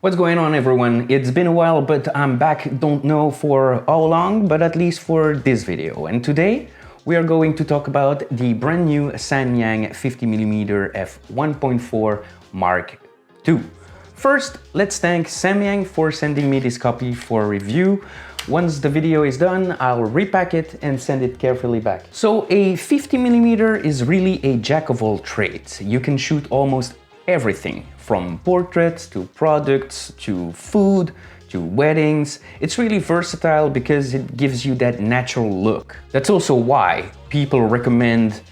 What's going on, everyone? It's been a while, but I'm back. Don't know for how long, but at least for this video. And today we are going to talk about the brand new Samyang 50mm f1.4 Mark II. First, let's thank Samyang for sending me this copy for review. Once the video is done, I'll repack it and send it carefully back. So a 50mm is really a jack of all trades. You can shoot almost everything, from portraits to products to food to weddings. It's really versatile because it gives you that natural look. That's also why people recommend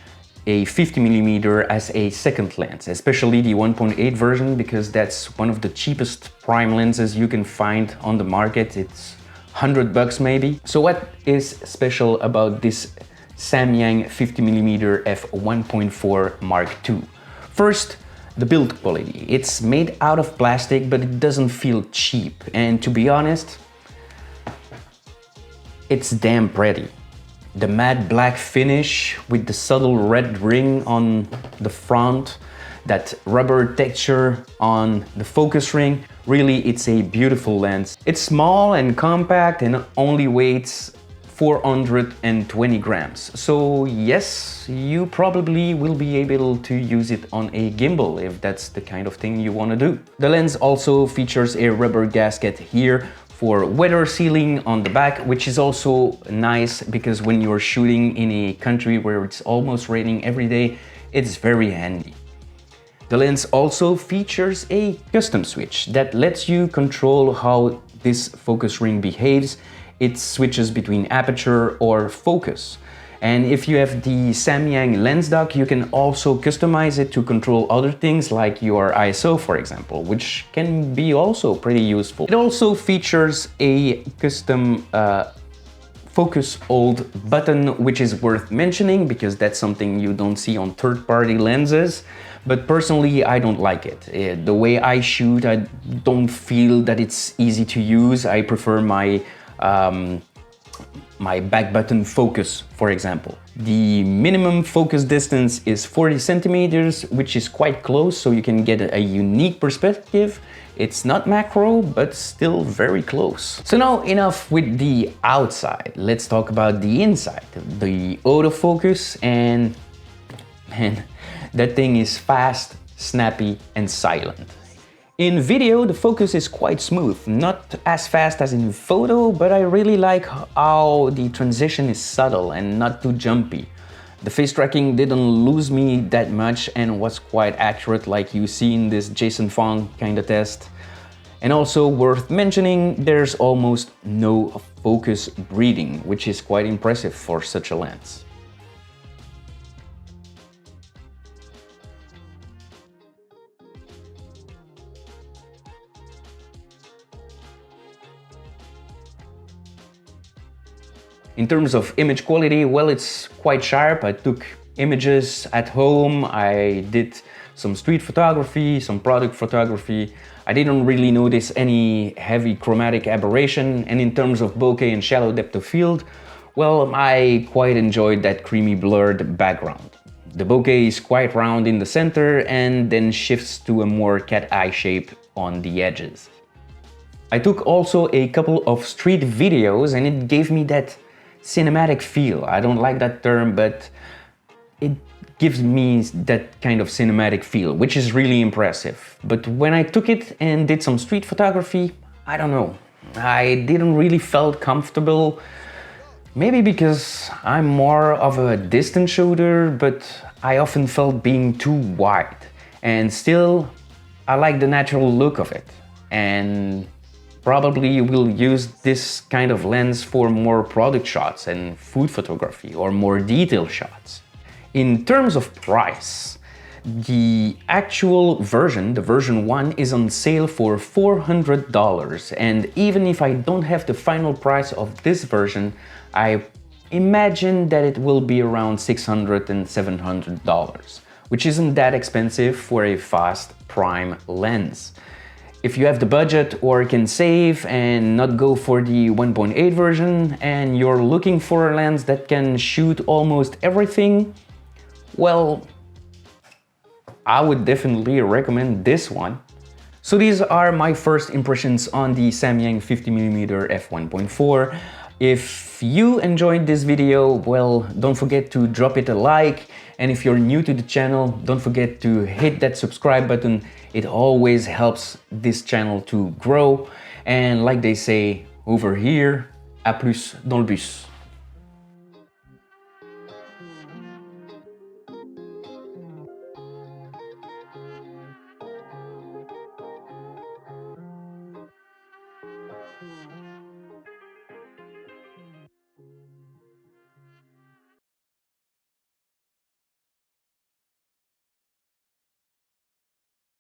a 50mm as a second lens, especially the 1.8 version, because that's one of the cheapest prime lenses you can find on the market. It's $100 maybe. So what is special about this Samyang 50mm f1.4 Mark II? First, the build quality. It's made out of plastic, but it doesn't feel cheap. And to be honest, it's damn pretty. The matte black finish with the subtle red ring on the front, that rubber texture on the focus ring, really it's a beautiful lens. It's small and compact and only weighs 420 grams. So yes, you probably will be able to use it on a gimbal if that's the kind of thing you want to do. The lens also features a rubber gasket here for weather sealing on the back, which is also nice because when you're shooting in a country where it's almost raining every day, it's very handy. The lens also features a custom switch that lets you control how this focus ring behaves. It switches between aperture or focus. And if you have the Samyang lens dock, you can also customize it to control other things like your ISO, for example, which can be also pretty useful. It also features a custom focus hold button, which is worth mentioning because that's something you don't see on third-party lenses. But personally, I don't like it. The way I shoot, I don't feel that it's easy to use. I prefer my back button focus, for example. The minimum focus distance is 40 centimeters, which is quite close, so you can get a unique perspective. It's not macro, but still very close. So now enough with the outside. Let's talk about the inside. The autofocus, and man, that thing is fast, snappy, and silent. In video, the focus is quite smooth, not as fast as in photo, but I really like how the transition is subtle and not too jumpy. The face tracking didn't lose me that much and was quite accurate, like you see in this Jason Fong kind of test. And also worth mentioning, there's almost no focus breathing, which is quite impressive for such a lens. In terms of image quality, well, it's quite sharp. I took images at home, I did some street photography, some product photography. I didn't really notice any heavy chromatic aberration, and in terms of bokeh and shallow depth of field, well, I quite enjoyed that creamy blurred background. The bokeh is quite round in the center and then shifts to a more cat eye shape on the edges. I took also a couple of street videos and it gave me that cinematic feel. I don't like that term, but it gives me that kind of cinematic feel, which is really impressive. But when I took it and did some street photography, I don't know. I didn't really felt comfortable. Maybe because I'm more of a distance shooter, but I often felt being too wide. And still, I like the natural look of it. And probably will use this kind of lens for more product shots and food photography or more detailed shots. In terms of price, the actual version, the version 1, is on sale for $400, and even if I don't have the final price of this version, I imagine that it will be around $600 and $700, which isn't that expensive for a fast prime lens. If you have the budget or can save and not go for the 1.8 version and you're looking for a lens that can shoot almost everything, well, I would definitely recommend this one. So these are my first impressions on the Samyang 50mm f1.4. If you enjoyed this video, well, don't forget to drop it a like. And if you're new to the channel, don't forget to hit that subscribe button. It always helps this channel to grow. And like they say over here, à plus dans le bus.